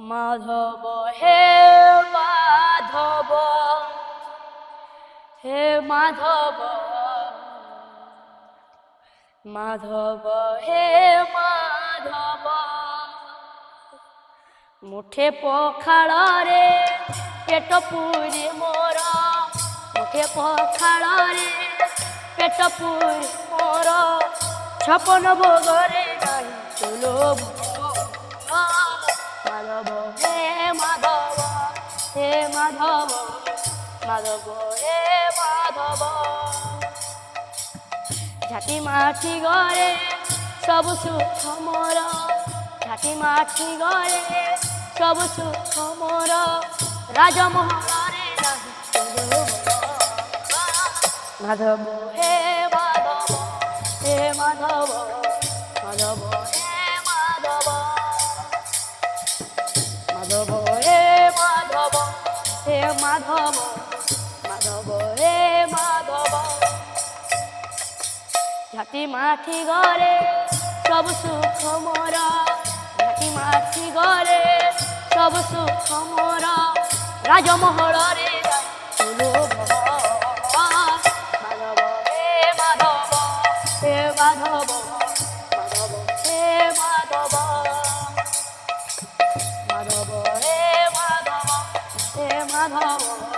মাধব হে মাধব, হে মাধব, মাধব হে মাধব। মুঠে পখাଳରେ পেট পুରି ମୋର, মুঠে ପଖାଳରେ পেট পুରି ମୋର, ଛପନ ଭୋଗରେ ନାହିଁ ସୁଲଭ। মাধব হে মাধব, হে মাধব, মাধব হে মাধব। ঝাঁটি মাটি গড়ে সবু সুখ মোর, ঝাঁটি মাটি গড়ে সবু সুখ মোর, রাজমহলরে ନାହିଁ সুলভ। মাধব হে মাধব, হে মাধব, মাধব হে মাধব, মাধব হে মাধব, হে মাধব, মাধব হে মাধব। ঝাঁটি মাটি গড়ে সবু সুখ মোর, ঝাঁটি মাটি গড়ে সবু সুখ মোর, রাজমহলরে সুলভ। মাধব হে মাধব, হে মাধব, মাধব হে মাধব, মাধব হে মাধব, হে মাধব।